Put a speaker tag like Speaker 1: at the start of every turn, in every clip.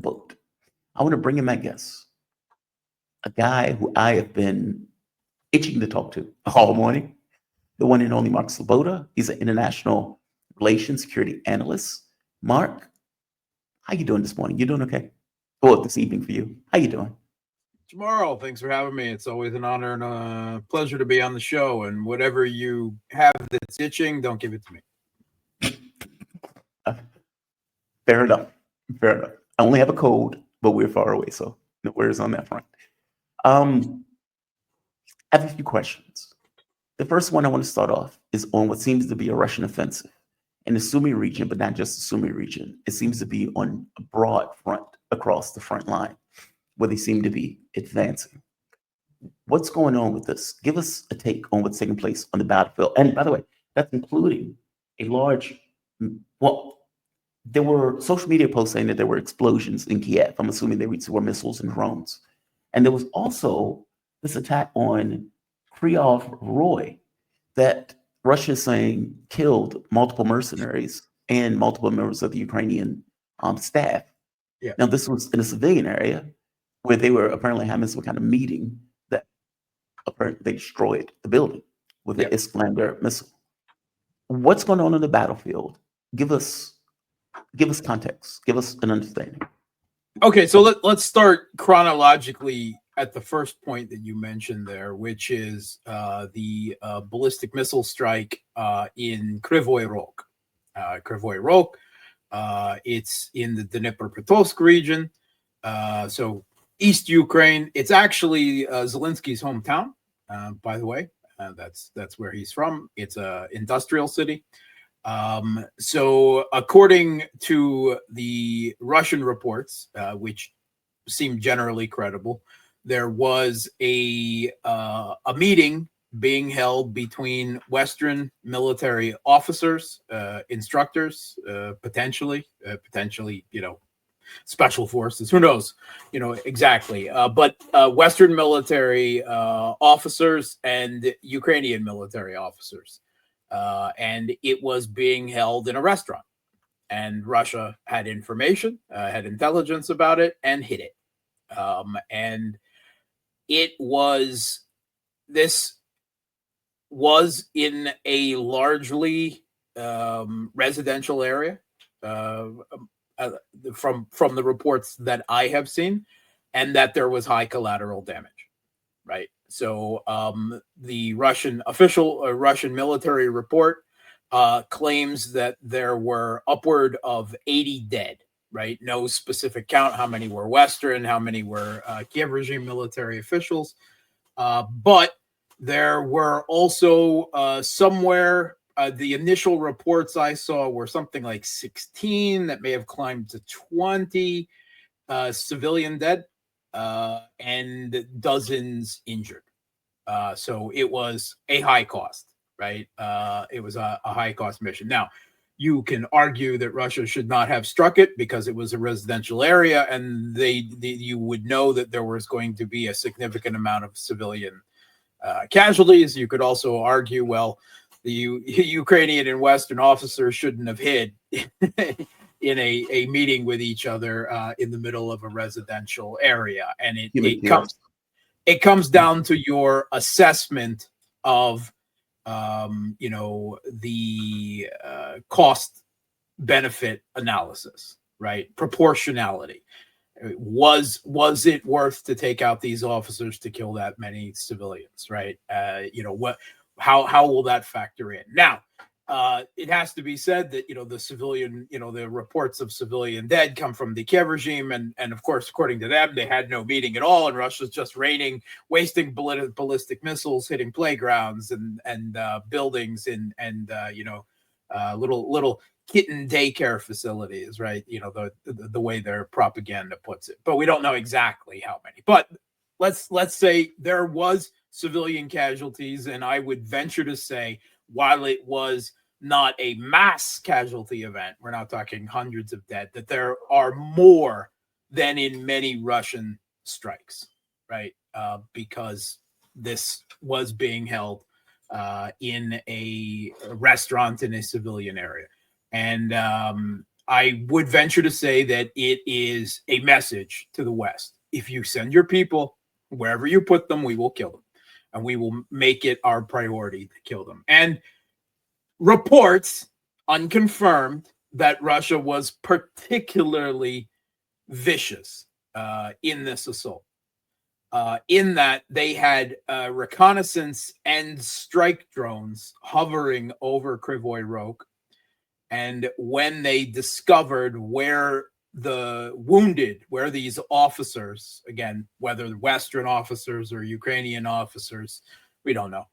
Speaker 1: vote. I want to bring in my guest, a guy who I have been itching to talk to all morning, the one and only Mark Sleboda. He's an international relations security analyst. Mark, how you doing this morning? You doing okay? Well, this evening for you. How you doing?
Speaker 2: Jamarl, thanks for having me. It's always an honor and a pleasure to be on the show. And whatever you have that's itching, don't give it to me.
Speaker 1: Fair enough. Fair enough. I only have a code, but we're far away, so no worries on that front. I have a few questions. The first one I want to start off is on what seems to be a Russian offensive in the Sumy region, but not just the Sumy region. It seems to be on a broad front across the front line, where they seem to be advancing. What's going on with this? Give us a take on what's taking place on the battlefield. And by the way, that's including a large, well, there were social media posts saying that there were explosions in Kiev. I'm assuming they were missiles and drones. And there was also this attack on Krevyi Rih that Russia is saying killed multiple mercenaries and multiple members of the Ukrainian staff.
Speaker 2: Yeah.
Speaker 1: Now, this was in a civilian area where they were apparently having some kind of meeting that apparently they destroyed the building with the Islander missile. What's going on in the battlefield? Give us context. Give us an understanding.
Speaker 2: Okay, so let's start chronologically at the first point that you mentioned there, which is the ballistic missile strike in Krevyi Rih. Krevyi Rih, it's in the Dnipropetrovsk region, so East Ukraine. It's actually Zelensky's hometown, by the way. That's where he's from. It's an industrial city. So according to the Russian reports, which seem generally credible, there was a meeting being held between Western military officers, instructors, potentially, special forces. Who knows, exactly. But Western military officers and Ukrainian military officers. And it was being held in a restaurant, and Russia had information, had intelligence about it, and hid it. And this was in a largely residential area, from the reports that I have seen, and that there was high collateral damage, right? So the Russian military report claims that there were upward of 80 dead, right? No specific count, how many were Western, how many were Kiev regime military officials. But there were also somewhere, the initial reports I saw were something like 16 that may have climbed to 20 civilian dead. And dozens injured. So it was a high cost, right? It was a high cost mission. Now, you can argue that Russia should not have struck it because it was a residential area, and you would know that there was going to be a significant amount of civilian casualties. You could also argue, well, the Ukrainian and Western officers shouldn't have hid in a meeting with each other in the middle of a residential area. And it comes down to your assessment of the cost benefit analysis, right? Proportionality. Was it worth to take out these officers to kill that many civilians, right? How will that factor in? Now, it has to be said that, the reports of civilian dead come from the Kiev regime. And of course, according to them, they had no meeting at all. And Russia's just raining, wasting ballistic missiles, hitting playgrounds and buildings and little kitten daycare facilities, right? The way their propaganda puts it. But we don't know exactly how many. But let's say there was civilian casualties. And I would venture to say, while it was not a mass casualty event, we're not talking hundreds of dead, that there are more than in many Russian strikes, right? Because this was being held in a restaurant in a civilian area. And I would venture to say that it is a message to the West. If you send your people wherever you put them, we will kill them, and we will make it our priority to kill them. And reports, unconfirmed, that Russia was particularly vicious in this assault. In that they had reconnaissance and strike drones hovering over Krevyi Rih. And when they discovered where the wounded, where these officers, again, whether Western officers or Ukrainian officers, we don't know,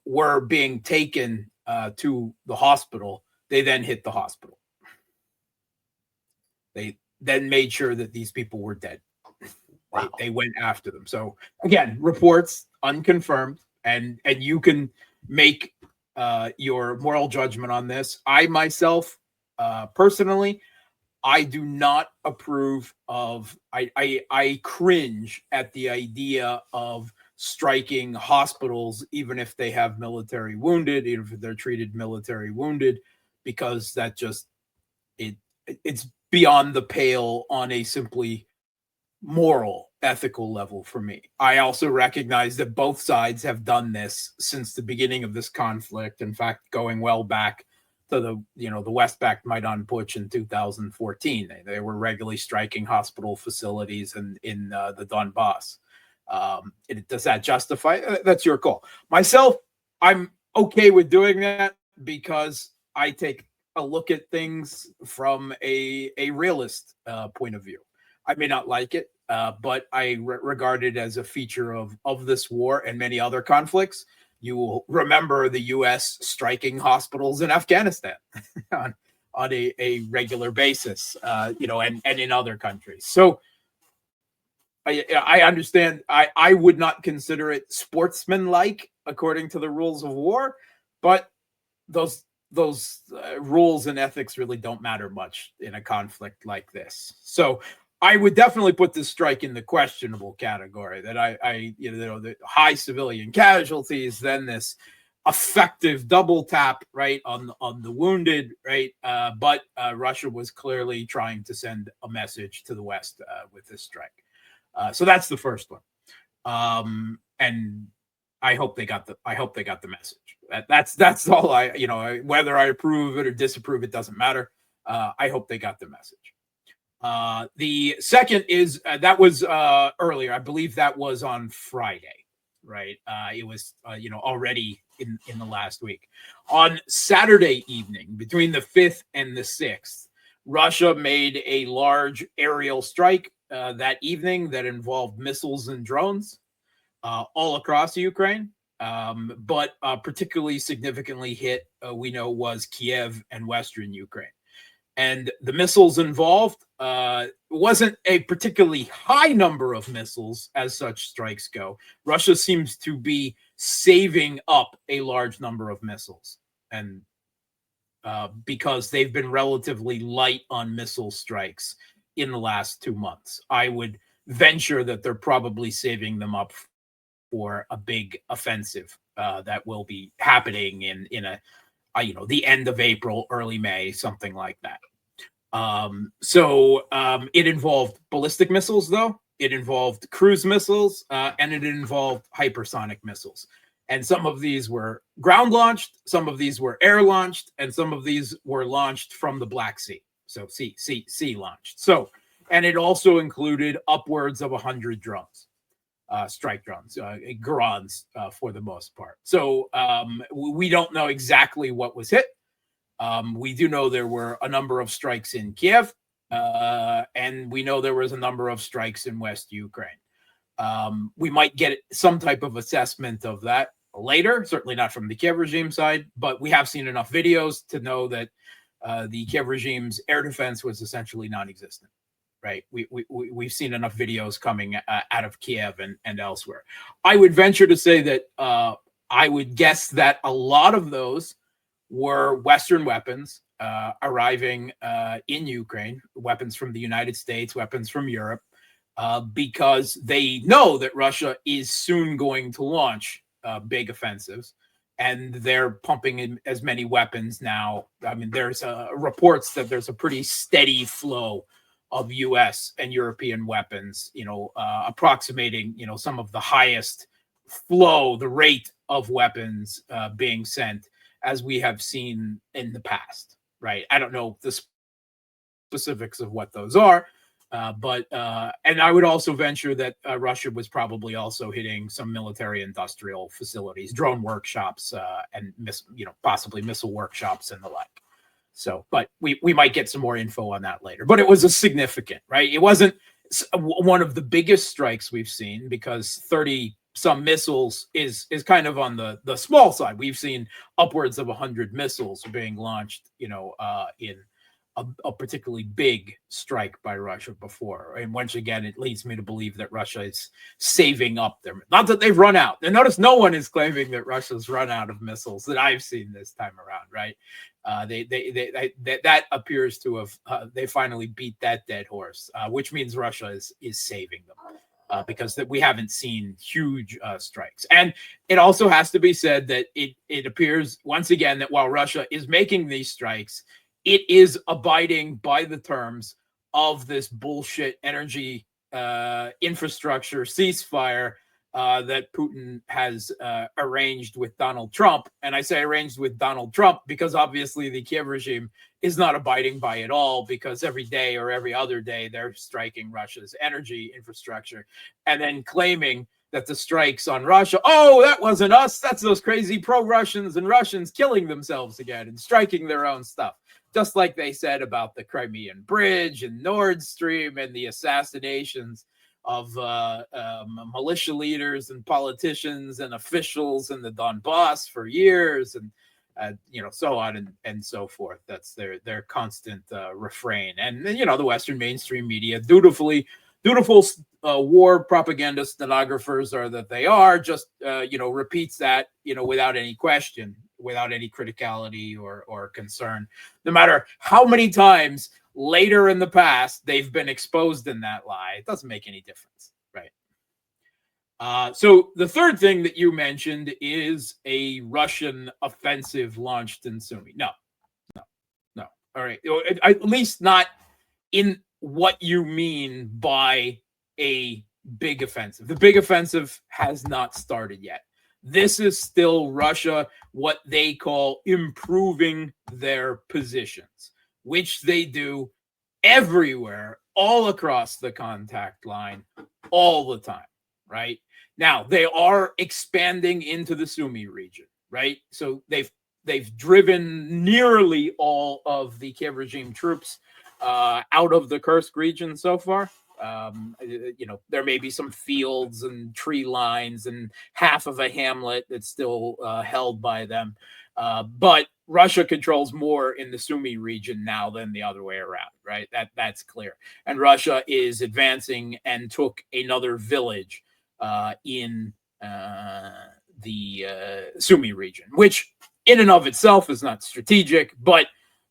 Speaker 2: were being taken to the hospital, they then hit the hospital. They then made sure that these people were dead. Wow. They went after them. So again, reports unconfirmed, and you can make your moral judgment on this. I myself, personally, I do not approve of. I cringe at the idea of striking hospitals, even if they have military wounded, even if they're treated military wounded, because that just it's beyond the pale on a simply moral, ethical level for me. I also recognize that both sides have done this since the beginning of this conflict. In fact, going well back to the West-backed Maidan Putsch in 2014, they were regularly striking hospital facilities in the Donbass. Does that justify? That's your call. Myself, I'm okay with doing that because I take a look at things from a realist point of view. I may not like it, but I regard it as a feature of this war and many other conflicts. You will remember the U.S. striking hospitals in Afghanistan on a regular basis, and in other countries. So I understand. I would not consider it sportsmanlike according to the rules of war, but those rules and ethics really don't matter much in a conflict like this. So I would definitely put this strike in the questionable category, that the high civilian casualties, then this effective double tap, right, on the wounded, right? But Russia was clearly trying to send a message to the West with this strike. So that's the first one. And I hope they got the message. That's all whether I approve it or disapprove it doesn't matter. I hope they got the message. The second is that was earlier. I believe that was on Friday, right? It was already in the last week. On Saturday evening, between the 5th and the 6th, Russia made a large aerial strike that evening that involved missiles and drones all across Ukraine. But particularly significantly hit, we know, was Kiev and Western Ukraine. And the missiles involved wasn't a particularly high number of missiles as such strikes go. Russia seems to be saving up a large number of missiles, and because they've been relatively light on missile strikes in the last 2 months. I would venture that they're probably saving them up for a big offensive that will be happening in the end of April, early May, something like that. So it involved ballistic missiles, though. It involved cruise missiles, and it involved hypersonic missiles. And some of these were ground launched, some of these were air launched, and some of these were launched from the Black Sea. So sea launched. So, and it also included upwards of 100 drones. Strike drones, Garans for the most part. So we don't know exactly what was hit. We do know there were a number of strikes in Kiev, and we know there was a number of strikes in West Ukraine. We might get some type of assessment of that later, certainly not from the Kiev regime side, but we have seen enough videos to know that the Kiev regime's air defense was essentially non-existent. Right, we've seen enough videos coming out of Kiev and elsewhere. I would venture to say that I would guess that a lot of those were Western weapons arriving in Ukraine, weapons from the United States, weapons from Europe, because they know that Russia is soon going to launch big offensives, and they're pumping in as many weapons now. I mean, there's reports that there's a pretty steady flow of U.S. and European weapons, approximating, some of the highest flow, the rate of weapons being sent as we have seen in the past, right? I don't know the specifics of what those are, but I would also venture that Russia was probably also hitting some military industrial facilities, drone workshops, and possibly missile workshops and the like. So, but we might get some more info on that later. But it was a significant, right? It wasn't one of the biggest strikes we've seen, because 30 some missiles is kind of on the small side. We've seen upwards of 100 missiles being launched, in a particularly big strike by Russia before. And once again, it leads me to believe that Russia is saving up their, not that they've run out. And notice no one is claiming that Russia's run out of missiles that I've seen this time around, right? That appears to have, they finally beat that dead horse, which means Russia is saving them. Because we haven't seen huge strikes. And it also has to be said that it appears, once again, that while Russia is making these strikes, it is abiding by the terms of this bullshit energy infrastructure ceasefire that Putin has arranged with Donald Trump. And I say arranged with Donald Trump because obviously the Kiev regime is not abiding by it all, because every day or every other day they're striking Russia's energy infrastructure and then claiming that the strikes on Russia, oh, that wasn't us. That's those crazy pro-Russians and Russians killing themselves again and striking their own stuff. Just like they said about the Crimean Bridge and Nord Stream and the assassinations of militia leaders and politicians and officials in the Donbass for years, and so on and so forth. That's their constant refrain. And the Western mainstream media, dutiful war propaganda stenographers are that they are, just repeats that without any question, without any criticality or concern, no matter how many times later in the past they've been exposed in that lie. It doesn't make any difference, right? So the third thing that you mentioned is a Russian offensive launched in Sumy. No. All right, at least not in what you mean by a big offensive. The big offensive has not started yet. This is still Russia, what they call improving their positions, which they do everywhere, all across the contact line, all the time, right? Now, they are expanding into the Sumy region, right? So they've driven nearly all of the Kiev regime troops out of the Kursk region so far. There may be some fields and tree lines and half of a hamlet that's still held by them. But Russia controls more in the Sumy region now than the other way around, right? That's clear. And Russia is advancing and took another village in the Sumy region, which in and of itself is not strategic, but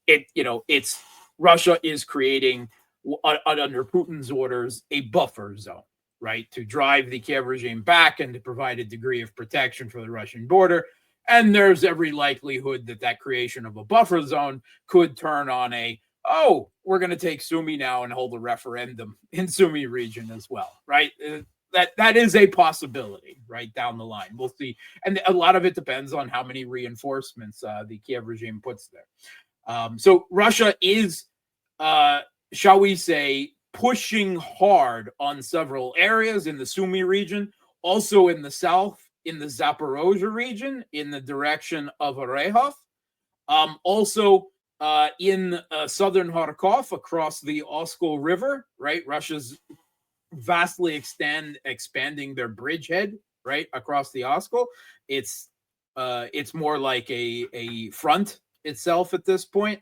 Speaker 2: it's Russia is creating, under Putin's orders, a buffer zone, right, to drive the Kiev regime back and to provide a degree of protection for the Russian border. And there's every likelihood that creation of a buffer zone could turn on we're going to take Sumy now and hold a referendum in Sumy region as well, right? That is a possibility, right, down the line. We'll see. And a lot of it depends on how many reinforcements the Kiev regime puts there. So Russia is, shall we say, pushing hard on several areas in the Sumy region, also in the south, in the Zaporozhye region, in the direction of Orehov, also in southern Kharkov across the Oskol River, right? Russia's vastly expanding their bridgehead, right, across the Oskol. It's more like a front itself at this point.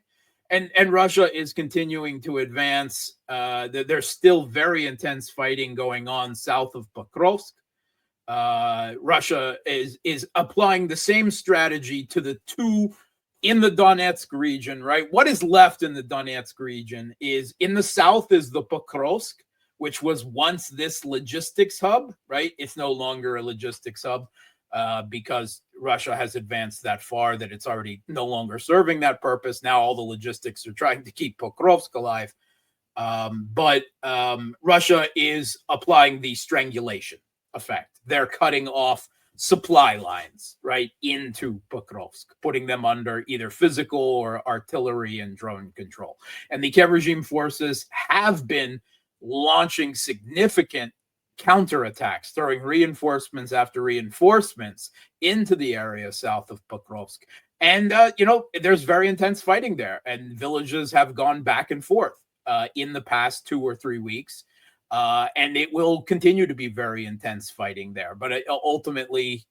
Speaker 2: And Russia is continuing to advance. There's still very intense fighting going on south of Pokrovsk. Russia is applying the same strategy to the two in the Donetsk region, right? What is left in the Donetsk region is, in the south is the Pokrovsk, which was once this logistics hub, right? It's no longer a logistics hub. because Russia has advanced that far that it's already no longer serving that purpose. Now all the logistics are trying to keep Pokrovsk alive. But Russia is applying the strangulation effect. They're cutting off supply lines right into Pokrovsk, putting them under either physical or artillery and drone control. And the Kiev regime forces have been launching significant counterattacks, throwing reinforcements after reinforcements into the area south of Pokrovsk. And, there's very intense fighting there, and villages have gone back and forth in the past 2 or 3 weeks. And it will continue to be very intense fighting there. But ultimately,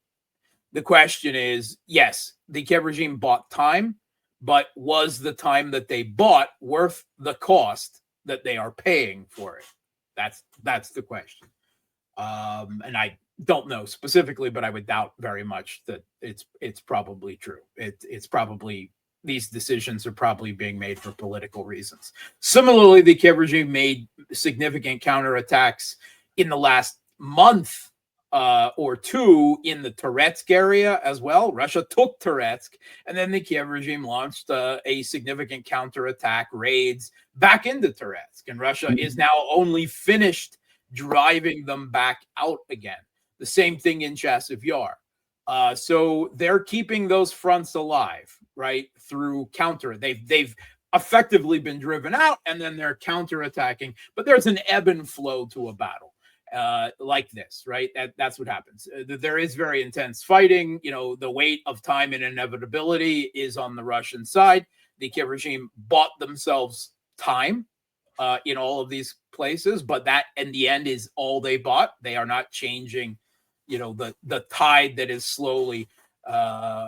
Speaker 2: the question is, yes, the Kiev regime bought time, but was the time that they bought worth the cost that they are paying for it? That's the question. And I don't know specifically, but I would doubt very much that it's probably true. It's probably, these decisions are probably being made for political reasons. Similarly, the Kiev regime made significant counterattacks in the last month or two in the Toretsk area as well. Russia took Toretsk, and then the Kiev regime launched a significant counterattack, raids back into Toretsk. And Russia is now only finished driving them back out again. The same thing in Chasiv Yar. So they're keeping those fronts alive, right, through counter. They've effectively been driven out, and then they're counterattacking. But there's an ebb and flow to a battle like this, right? That's what happens. There is very intense fighting. The weight of time and inevitability is on the Russian side. The Kiev regime bought themselves time in all of these places, but that in the end is all they bought. They are not changing the tide that is slowly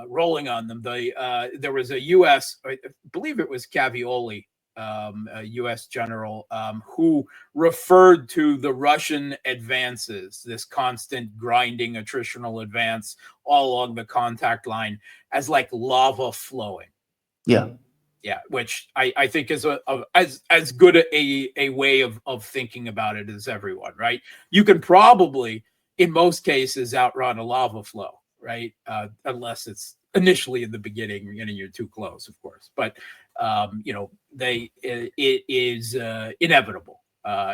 Speaker 2: rolling on them. There was a U.S., I believe it was Cavioli, a U.S. general, who referred to the Russian advances, this constant grinding attritional advance all along the contact line, as like lava flowing. Yeah, which I think is as good a way of thinking about it as everyone, right? You can probably, in most cases, outrun a lava flow, right? Unless it's initially in the beginning, you're too close, of course. But it is inevitable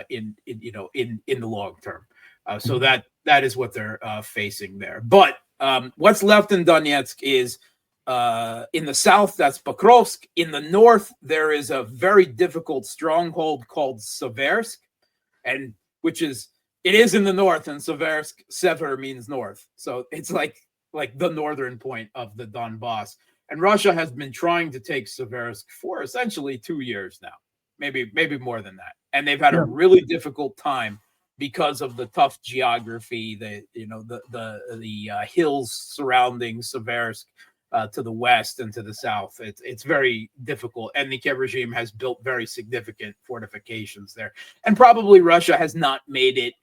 Speaker 2: in the long term. So that is what they're facing there. But what's left in Donetsk is in the south, that's Pokrovsk. In the north, there is a very difficult stronghold called Seversk, and it is in the north, and Sever means north. So it's like the northern point of the Donbass. And Russia has been trying to take Seversk for essentially 2 years now, maybe more than that. And they've had a really difficult time because of the tough geography, the hills surrounding Seversk to the west and to the south. It's very difficult. And the Kiev regime has built very significant fortifications there. And probably Russia has not made it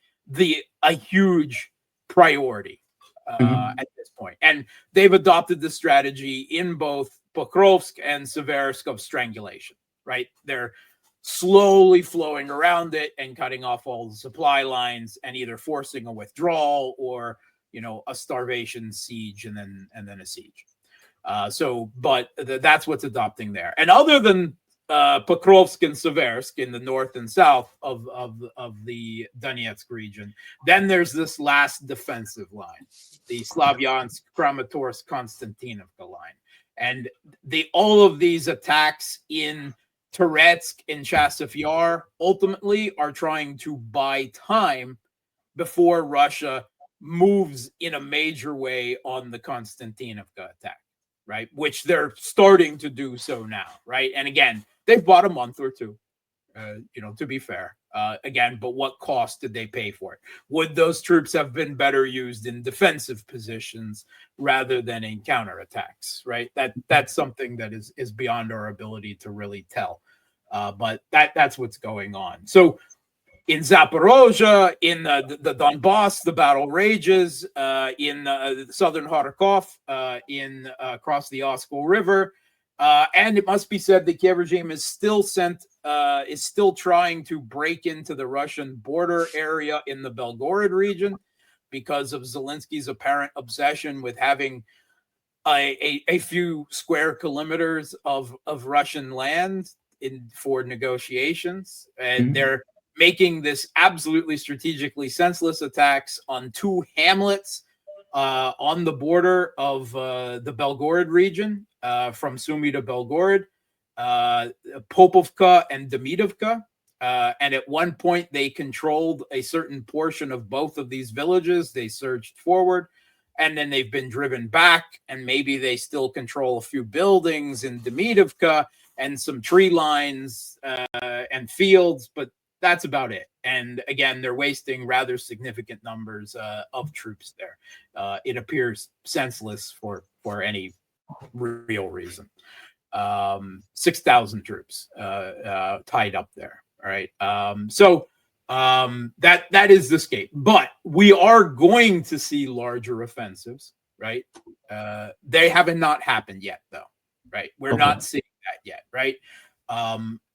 Speaker 2: a huge priority at this point. And they've adopted the strategy in both Pokrovsk and Seversk of strangulation, right? They're slowly flowing around it and cutting off all the supply lines and either forcing a withdrawal or, a starvation siege and then a siege. But that's what's adopting there. And other than Pokrovsk and Seversk in the north and south of the Donetsk region, then there's this last defensive line, the Slavyansk, Kramatorsk, Konstantinovka line. And all of these attacks in Toretsk and Chasiv Yar ultimately are trying to buy time before Russia moves in a major way on the Konstantinovka attack, right? Which they're starting to do so now, right? And again, they've bought a month or two, to be fair. Again, but what cost did they pay for it? Would those troops have been better used in defensive positions rather than in counterattacks, right? That's something that is beyond our ability to really tell. But that's what's going on. So in Zaporozhye, in the Donbass, the battle rages. In southern Kharkov, across the Oskol River. And it must be said the Kiev regime is still trying to break into the Russian border area in the Belgorod region. because of Zelensky's apparent obsession with having a few square kilometers of Russian land for negotiations, and they're making this absolutely strategically senseless attacks on two hamlets on the border of the Belgorod region, from Sumy to Belgorod, Popovka and Demidovka. And at one point, they controlled a certain portion of both of these villages. They surged forward, and then they've been driven back, and maybe they still control a few buildings in Demidovka and some tree lines and fields, but that's about it. And again, they're wasting rather significant numbers of troops there. It appears senseless for any real reason. 6,000 troops tied up there. All right. That is the scape, but we are going to see larger offensives, right? They haven't not happened yet, though, right? We're not seeing that yet, right?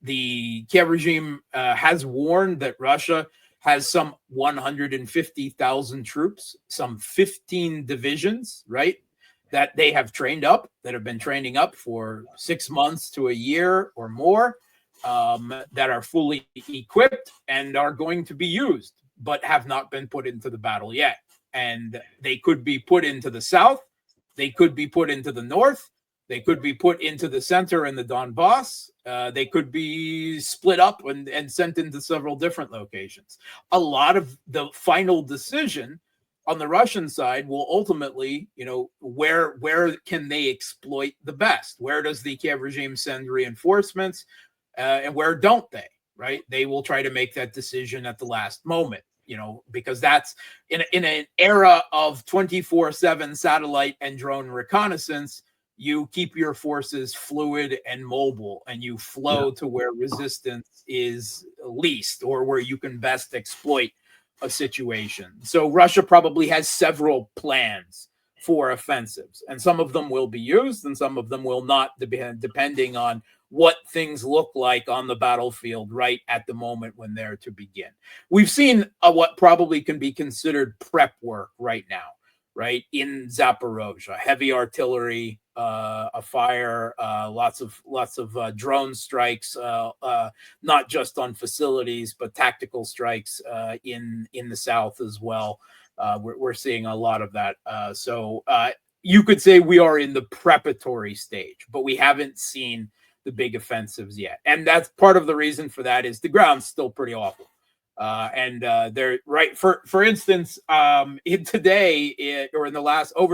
Speaker 2: The Kiev regime has warned that Russia has some 150,000 troops, some 15 divisions, right? That they have trained up, that have been training up for 6 months to a year or more, that are fully equipped and are going to be used, but have not been put into the battle yet. And they could be put into the south, they could be put into the north, they could be put into the center and the Donbass. They could be split up and sent into several different locations. A lot of the final decision on the Russian side will ultimately, where can they exploit the best? Where does the Kiev regime send reinforcements, and where don't they? Right? They will try to make that decision at the last moment, because that's in an era of 24/7 satellite and drone reconnaissance. You keep your forces fluid and mobile, and you flow to where resistance is least, or where you can best exploit a situation. So Russia probably has several plans for offensives, and some of them will be used and some of them will not, depending on what things look like on the battlefield right at the moment when they're to begin. We've seen what probably can be considered prep work right now, right? In Zaporozhye, heavy artillery, a fire, lots of drone strikes, not just on facilities, but tactical strikes in the south as well. We're seeing a lot of that. So you could say we are in the preparatory stage, but we haven't seen the big offensives yet. And that's part of the reason for that is the ground's still pretty awful. And they're right. For instance, over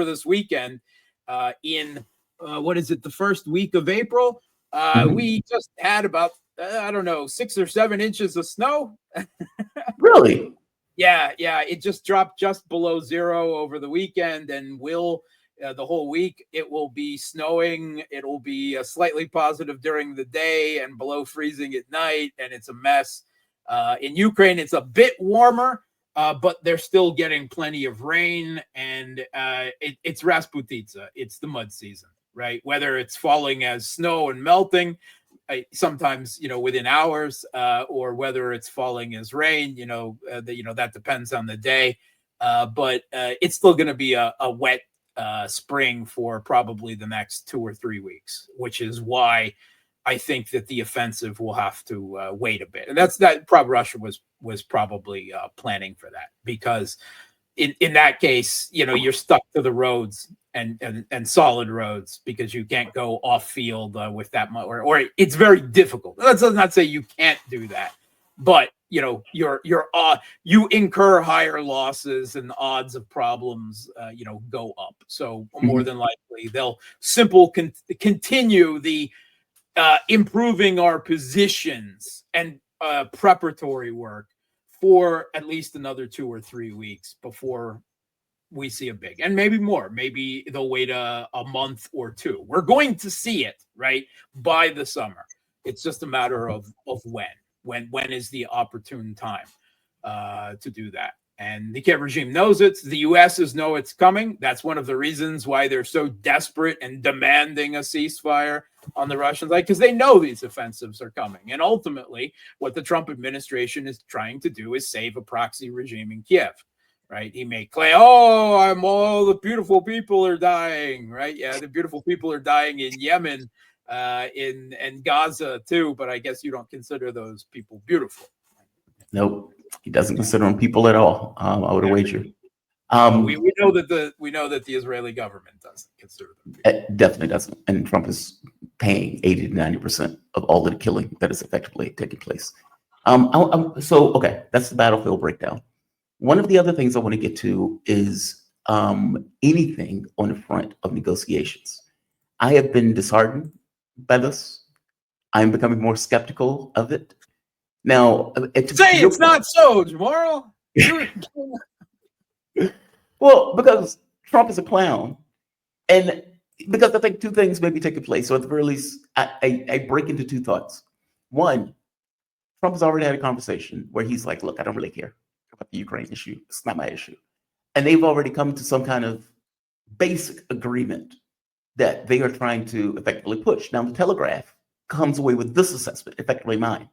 Speaker 2: this weekend, in what is it, the first week of April, we just had about 6 or 7 inches of snow.
Speaker 1: Really?
Speaker 2: Yeah, it just dropped just below zero over the weekend, and the whole week it will be snowing. It'll be slightly positive during the day and below freezing at night, and it's a mess. In Ukraine, it's a bit warmer, but they're still getting plenty of rain, and it's Rasputitsa. It's the mud season, right? Whether it's falling as snow and melting, sometimes within hours, or whether it's falling as rain, that depends on the day. But it's still going to be a wet spring for probably the next 2 or 3 weeks, which is why I think that the offensive will have to wait a bit. And Russia was probably planning for that, because in that case, you're stuck to the roads and solid roads, because you can't go off field with that much, or it's very difficult. That does not say you can't do that, but you incur higher losses and odds of problems go up. So more than likely they'll continue the improving our positions and preparatory work for at least another 2 or 3 weeks before we see a big, and maybe more. Maybe they'll wait a month or 2. We're going to see it right by the summer. It's just a matter of when is the opportune time to do that. And the Kiev regime knows it. The U.S. know it's coming. That's one of the reasons why they're so desperate and demanding a ceasefire on the Russian side, because they know these offensives are coming. And ultimately, what the Trump administration is trying to do is save a proxy regime in Kiev, right? He may claim, "Oh, I'm all the beautiful people are dying," right? Yeah, the beautiful people are dying in Yemen, in Gaza too. But I guess you don't consider those people beautiful.
Speaker 1: Nope, he doesn't consider them people at all. I would wager.
Speaker 2: Well, we know that the Israeli government doesn't consider them people.
Speaker 1: It definitely doesn't. And Trump is paying 80 to 90% of all of the killing that is effectively taking place. So, okay, that's the battlefield breakdown. One of the other things I want to get to is anything on the front of negotiations. I have been disheartened by this. I'm becoming more skeptical of it. Now,
Speaker 2: say it's not so, Jamarl.
Speaker 1: Well, because Trump is a clown, and because I think two things may be taking place. So at the very least, I break into two thoughts. One, Trump has already had a conversation where he's like, look, I don't really care about the Ukraine issue. It's not my issue. And they've already come to some kind of basic agreement that they are trying to effectively push. Now, the Telegraph comes away with this assessment, effectively mine,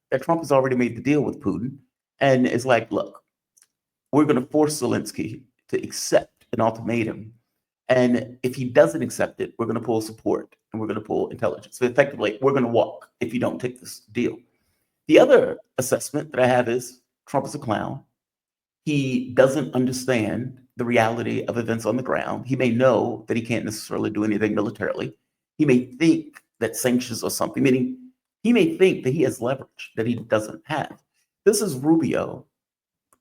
Speaker 1: that Trump has already made the deal with Putin and is like, look, we're going to force Zelensky to accept an ultimatum. And if he doesn't accept it, we're going to pull support and we're going to pull intelligence. So effectively, we're going to walk if you don't take this deal. The other assessment that I have is Trump is a clown. He doesn't understand the reality of events on the ground. He may know that he can't necessarily do anything militarily. He may think that sanctions or something, meaning he may think that he has leverage that he doesn't have. This is Rubio,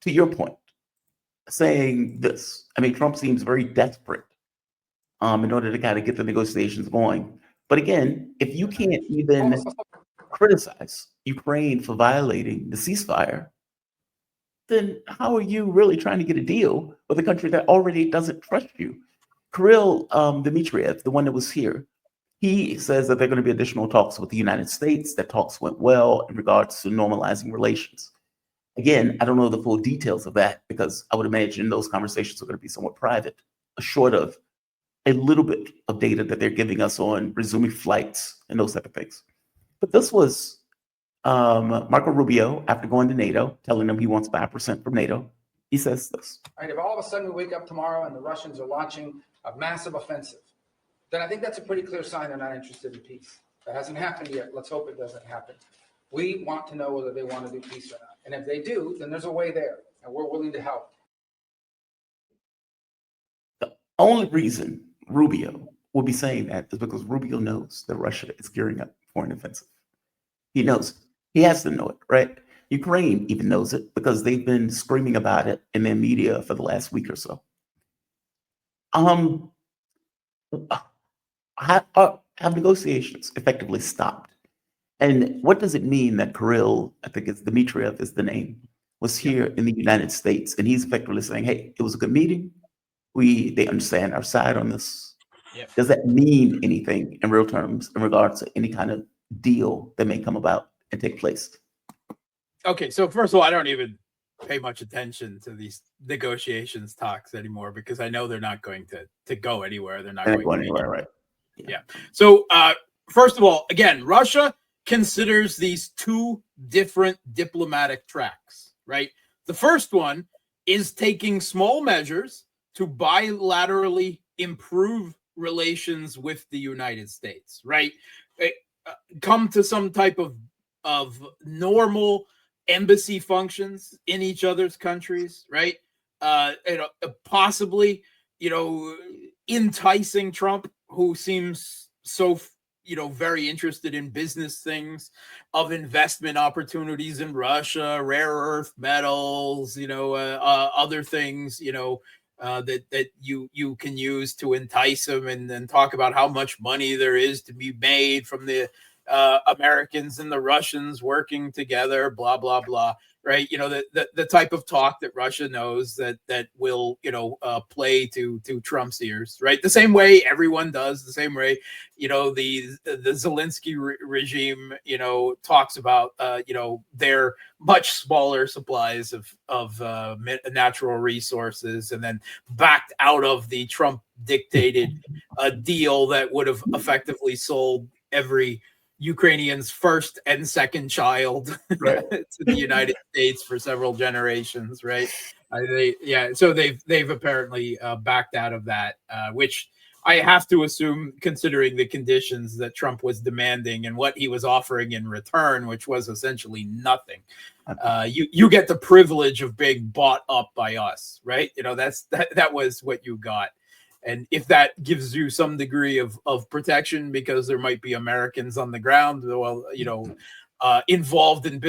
Speaker 1: to your point, saying this. I mean, Trump seems very desperate in order to kind of get the negotiations going. But again, if you can't even criticize Ukraine for violating the ceasefire, then how are you really trying to get a deal with a country that already doesn't trust you? Kirill Dmitriev, the one that was here, he says that there are going to be additional talks with the United States, that talks went well in regards to normalizing relations. Again, I don't know the full details of that because I would imagine those conversations are going to be somewhat private, short of a little bit of data that they're giving us on resuming flights and those type of things. But this was Marco Rubio, after going to NATO, telling them he wants 5% from NATO. He says this.
Speaker 3: All right, if all of a sudden we wake up tomorrow and the Russians are launching a massive offensive, then I think that's a pretty clear sign they're not interested in peace. That hasn't happened yet. Let's hope it doesn't happen. We want to know whether they want to do peace or not. And if they do, then there's a way there, and we're willing to help.
Speaker 1: The only reason Rubio will be saying that is because Rubio knows that Russia is gearing up for an offensive. He knows. He has to know it, right? Ukraine even knows it because they've been screaming about it in their media for the last week or so. Have negotiations effectively stopped? And what does it mean that Kirill, I think it's Dmitriev is the name, was here in the United States, and he's effectively saying, hey, it was a good meeting. They understand our side on this. Yep. Does that mean anything in real terms in regards to any kind of deal that may come about and take place?
Speaker 2: Okay, so first of all, I don't even pay much attention to these negotiations talks anymore because I know they're not going to go anywhere. They're not going
Speaker 1: anywhere, right?
Speaker 2: Yeah. So first of all, again, Russia considers these two different diplomatic tracks, right? The first one is taking small measures to bilaterally improve relations with the United States, right? Come to some type of normal embassy functions in each other's countries, right? Possibly, enticing Trump, who seems so, very interested in business things, of investment opportunities in Russia, rare earth metals, other things, that you can use to entice them, and then talk about how much money there is to be made from the Americans and the Russians working together, blah, blah, blah. Right. The type of talk that Russia knows that will, play to Trump's ears. Right. The same way everyone does, the same way, the Zelensky regime, talks about, their much smaller supplies of natural resources, and then backed out of the Trump dictated deal that would have effectively sold every Ukrainian's first and second child, right, to the United States for several generations, right? So they've apparently backed out of that, which I have to assume, considering the conditions that Trump was demanding and what he was offering in return, which was essentially nothing. You get the privilege of being bought up by us, right? That was what you got. And if that gives you some degree of protection because there might be Americans on the ground, well, involved in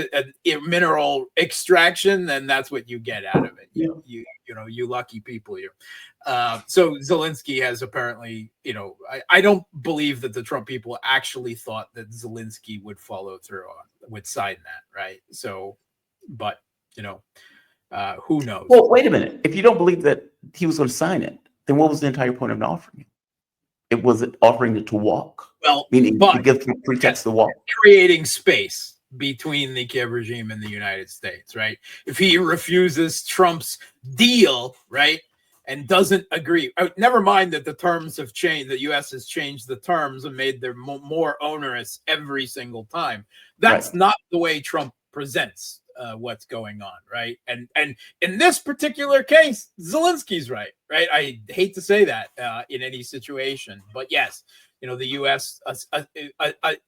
Speaker 2: mineral extraction, then that's what you get out of it. You lucky people, you. So Zelensky has apparently, I don't believe that the Trump people actually thought that Zelensky would follow through would sign that, right? So, but who knows?
Speaker 1: Well, wait a minute. If you don't believe that he was going to sign it, then what was the entire point of an offering it? It was offering it to walk.
Speaker 2: Well,
Speaker 1: meaning to give pretext to walk.
Speaker 2: Creating space between the Kiev regime and the United States, right? If he refuses Trump's deal, right, and doesn't agree, never mind that the terms have changed, the U.S. has changed the terms and made them more onerous every single time. That's not the way Trump presents what's going on, right? And in this particular case, Zelensky's right? I hate to say that in any situation, but yes, the U.S.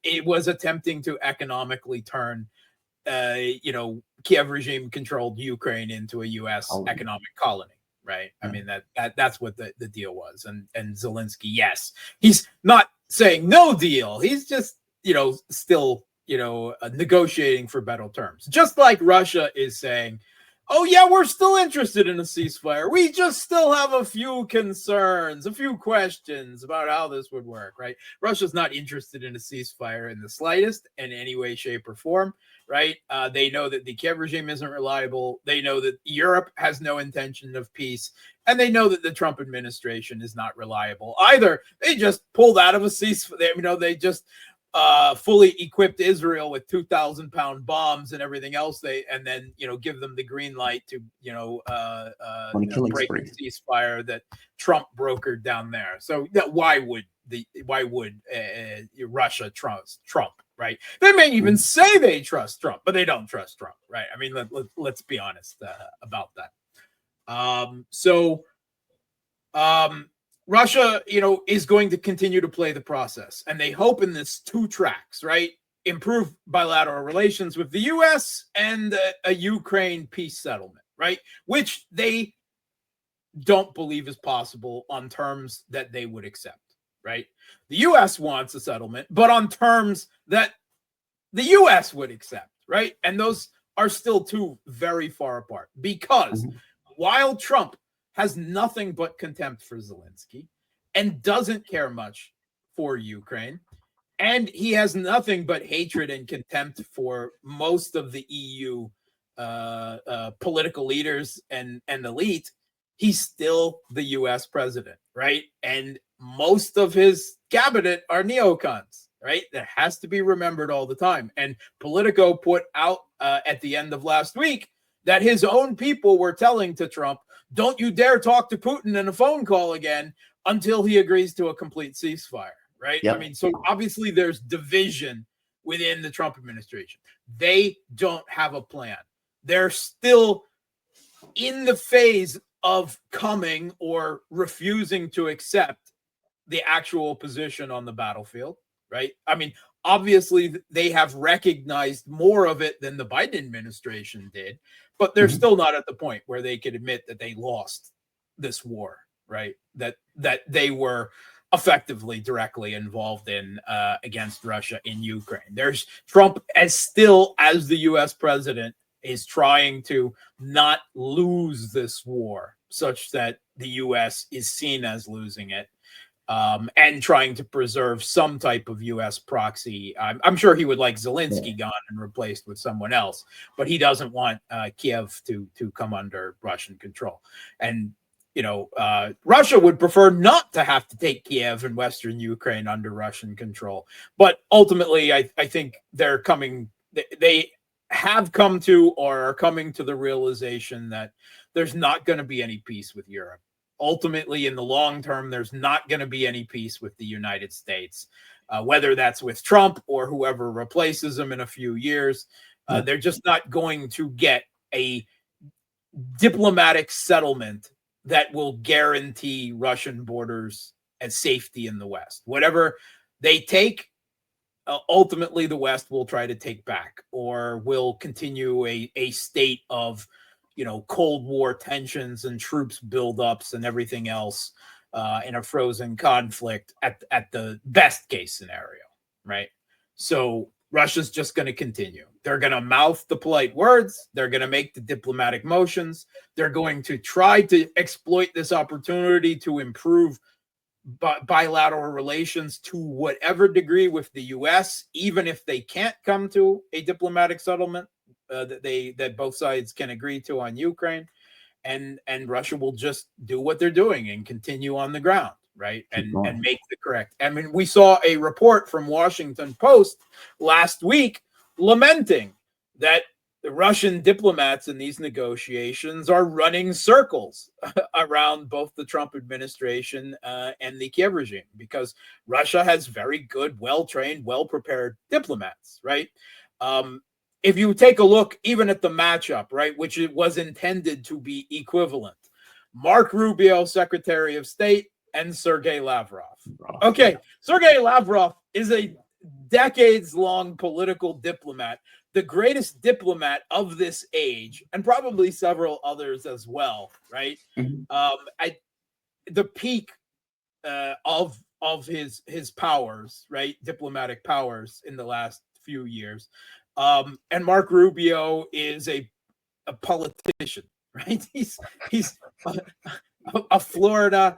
Speaker 2: It was attempting to economically turn, Kiev regime controlled Ukraine into a U.S. economic colony, right? I mean that's what the deal was, and Zelensky, yes, he's not saying no deal, he's just still negotiating for better terms, just like Russia is saying, oh yeah, we're still interested in a ceasefire, we just still have a few concerns, a few questions about how this would work, right? Russia's not interested in a ceasefire in the slightest, in any way, shape, or form, right? They know that the Kiev regime isn't reliable, they know that Europe has no intention of peace, and they know that the Trump administration is not reliable either. They just pulled out of a ceasefire, they just fully equipped Israel with 2,000-pound bombs and everything else. And then give them the green light to break the ceasefire that Trump brokered down there. So why would Russia trust Trump? Right? They may even say they trust Trump, but they don't trust Trump, right? I mean, let's be honest about that. Russia, is going to continue to play the process, and they hope in this two tracks, right? Improve bilateral relations with the U.S. and a Ukraine peace settlement, right? Which they don't believe is possible on terms that they would accept, right? The U.S. wants a settlement, but on terms that the U.S. would accept, right? And those are still two very far apart, because while Trump has nothing but contempt for Zelensky and doesn't care much for Ukraine, and he has nothing but hatred and contempt for most of the EU political leaders and elite, he's still the U.S. president, right? And most of his cabinet are neocons, right? That has to be remembered all the time. And Politico put out at the end of last week that his own people were telling to Trump, don't you dare talk to Putin in a phone call again until he agrees to a complete ceasefire, right? Yep. I mean, so obviously there's division within the Trump administration. They don't have a plan. They're still in the phase of coming or refusing to accept the actual position on the battlefield, right? I mean, obviously they have recognized more of it than the Biden administration did, but they're still not at the point where they could admit that they lost this war, right? That they were effectively directly involved in against Russia in Ukraine. There's Trump as the U.S. president is trying to not lose this war such that the U.S. is seen as losing it. And trying to preserve some type of U.S. proxy. I'm sure he would like Zelensky gone and replaced with someone else, but he doesn't want Kiev to come under Russian control. And, Russia would prefer not to have to take Kiev and Western Ukraine under Russian control. But ultimately, I think they have come to or are coming to the realization that there's not going to be any peace with Europe. Ultimately, in the long term, there's not going to be any peace with the United States, whether that's with Trump or whoever replaces him in a few years. They're just not going to get a diplomatic settlement that will guarantee Russian borders and safety in the West. Whatever they take, ultimately the West will try to take back, or will continue a state of, Cold War tensions and troops buildups and everything else in a frozen conflict at the best case scenario, right? So Russia's just going to continue. They're going to mouth the polite words. They're going to make the diplomatic motions. They're going to try to exploit this opportunity to improve bilateral relations to whatever degree with the U.S., even if they can't come to a diplomatic settlement that both sides can agree to on Ukraine. And Russia will just do what they're doing and continue on the ground, right? And make the correct. I mean, we saw a report from Washington Post last week lamenting that the Russian diplomats in these negotiations are running circles around both the Trump administration and the Kiev regime, because Russia has very good, well-trained, well-prepared diplomats, right? If you take a look even at the matchup, right, which it was intended to be equivalent, Mark Rubio, Secretary of State, and Sergei Lavrov. Okay, Sergei Lavrov is a decades-long political diplomat, the greatest diplomat of this age, and probably several others as well, right? At the peak of his powers, right, diplomatic powers in the last few years. And Mark Rubio is a politician, right? He's a Florida,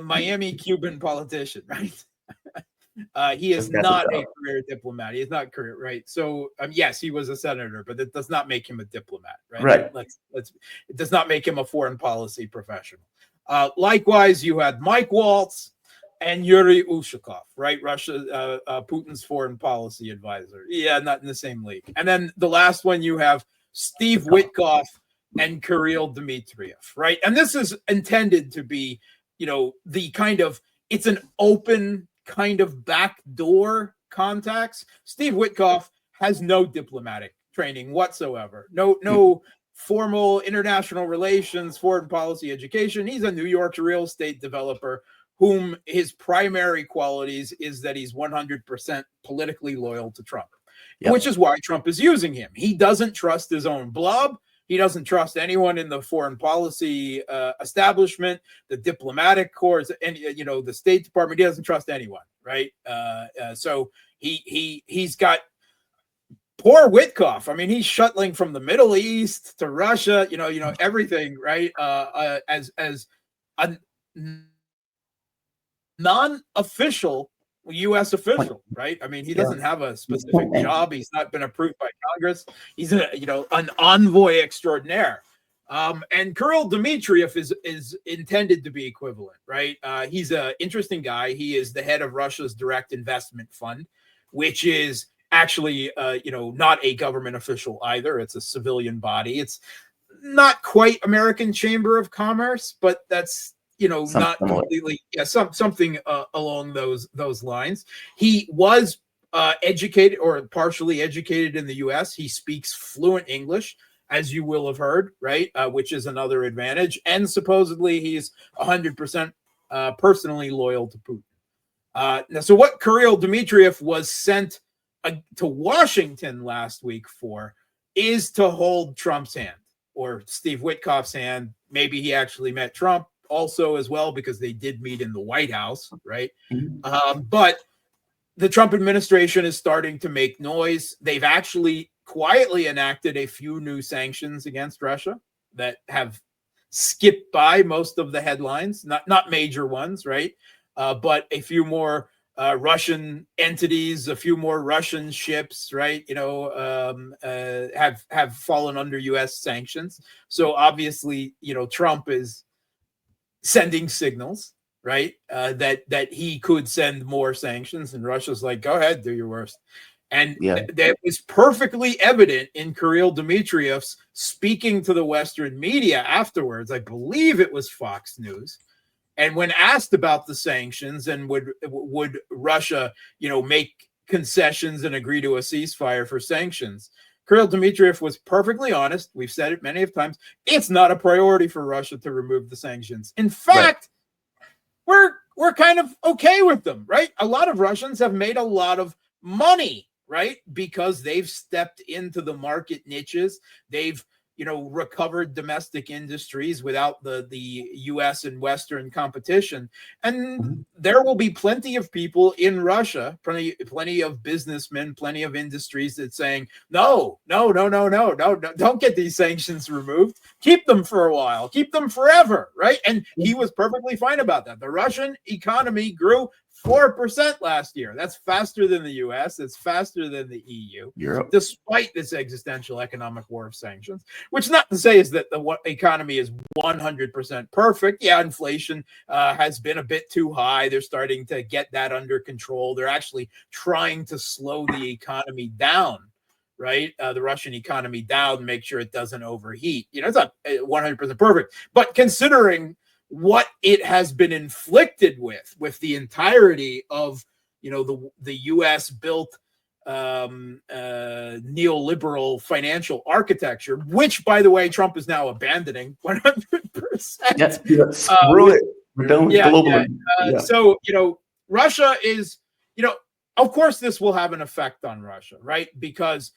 Speaker 2: Miami Cuban politician, right? He is not a career diplomat. He is not career, right? So yes, he was a senator, but it does not make him a diplomat, right?
Speaker 1: Right.
Speaker 2: It does not make him a foreign policy professional. Likewise, you had Mike Waltz and Yuri Ushakov, right? Russia, Putin's foreign policy advisor. Yeah, not in the same league. And then the last one, you have Steve Witkoff and Kirill Dmitriev, right? And this is intended to be, the kind of, it's an open kind of backdoor contacts. Steve Witkoff has no diplomatic training whatsoever. No formal international relations, foreign policy education. He's a New York real estate developer whom his primary qualities is that he's 100% politically loyal to Trump, which is why Trump is using him. He doesn't trust his own blob. He doesn't trust anyone in the foreign policy establishment, the diplomatic corps, and the State Department. He doesn't trust anyone, right? So he's got poor Witkoff. I mean, he's shuttling from the Middle East to Russia, everything, right? As a non-official U.S. official, right? I mean, he doesn't have a specific job. He's not been approved by Congress. He's an envoy extraordinaire. And Kirill Dmitriev is intended to be equivalent, right? He's an interesting guy. He is the head of Russia's direct investment fund, which is actually, not a government official either. It's a civilian body. It's not quite American Chamber of Commerce, but that's not completely, something along those lines. He was educated or partially educated in the U.S. He speaks fluent English, as you will have heard, right? Which is another advantage. And supposedly he's 100% personally loyal to Putin. Now, so what Kirill Dmitriev was sent to Washington last week for is to hold Trump's hand, or Steve Witkoff's hand. Maybe he actually met Trump also as well, because they did meet in the White House, right? But the Trump administration is starting to make noise. They've actually quietly enacted a few new sanctions against Russia that have skipped by most of the headlines, not major ones, right? But a few more Russian entities, a few more Russian ships, right? Have fallen under U.S. sanctions. So obviously, Trump is sending signals, right? That he could send more sanctions, and Russia's like, go ahead, do your worst. And that was perfectly evident in Kirill Dmitriev's speaking to the Western media afterwards. I believe it was Fox News. And when asked about the sanctions and would Russia, make concessions and agree to a ceasefire for sanctions, Kirill Dmitriev was perfectly honest. We've said it many of times. It's not a priority for Russia to remove the sanctions. In fact, we're kind of okay with them, right? A lot of Russians have made a lot of money, right? Because they've stepped into the market niches. They've, recovered domestic industries without the US and Western competition. And there will be plenty of people in Russia, plenty of businessmen, plenty of industries that saying, no, don't get these sanctions removed. Keep them for a while, keep them forever, right? And he was perfectly fine about that. The Russian economy grew 4% last year. That's faster than the US. It's faster than the EU,
Speaker 1: Europe,
Speaker 2: despite this existential economic war of sanctions, which not to say is that the economy is 100% perfect. Yeah, inflation has been a bit too high. They're starting to get that under control. They're actually trying to slow the economy down, right? The Russian economy down, make sure it doesn't overheat. It's not 100% perfect, but considering what it has been inflicted with the entirety of the US built neoliberal financial architecture, which by the way Trump is now abandoning 100%.
Speaker 1: Screw it. We're done with globalism.
Speaker 2: So Russia is, of course this will have an effect on Russia, right? Because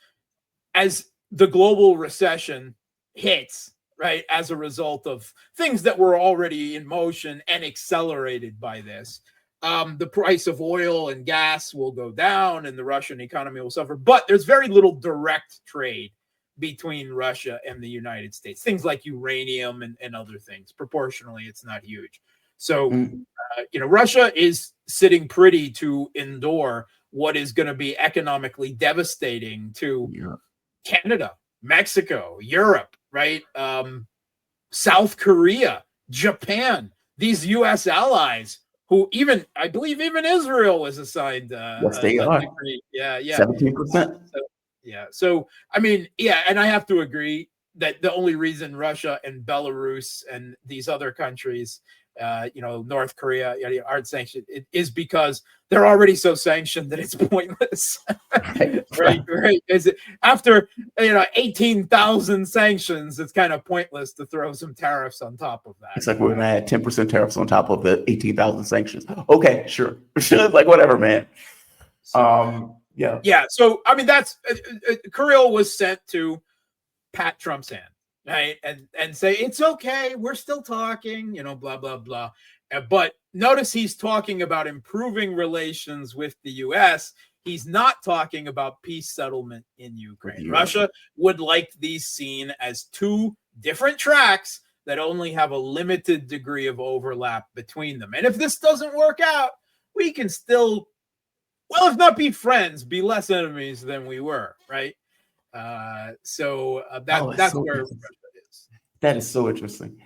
Speaker 2: as the global recession hits, right, as a result of things that were already in motion and accelerated by this, the price of oil and gas will go down and the Russian economy will suffer. But there's very little direct trade between Russia and the United States. Things like uranium and other things. Proportionally, it's not huge. So, Russia is sitting pretty to endure what is going to be economically devastating to Canada, Mexico, Europe, right? South Korea, Japan, these U.S. allies who I believe even Israel was assigned.
Speaker 1: Yes, they are.
Speaker 2: Degree. Yeah.
Speaker 1: 17%.
Speaker 2: So, I mean, and I have to agree that the only reason Russia and Belarus and these other countries, North Korea aren't sanctioned is because they're already so sanctioned that it's pointless. Right. Is it after 18,000 sanctions? It's kind of pointless to throw some tariffs on top of that.
Speaker 1: It's like we're gonna add 10% tariffs on top of the 18,000 sanctions. Okay, sure. Like whatever, man. Yeah.
Speaker 2: So I mean, that's Kirill was sent to pat Trump's hand. Right. And say, it's okay. We're still talking, blah, blah, blah. But notice he's talking about improving relations with the US. He's not talking about peace settlement in Ukraine. Russia would like these seen as two different tracks that only have a limited degree of overlap between them. And if this doesn't work out, we can still, well, if not be friends, be less enemies than we were. Right. That's
Speaker 1: so
Speaker 2: where Russia is.
Speaker 1: That is so interesting.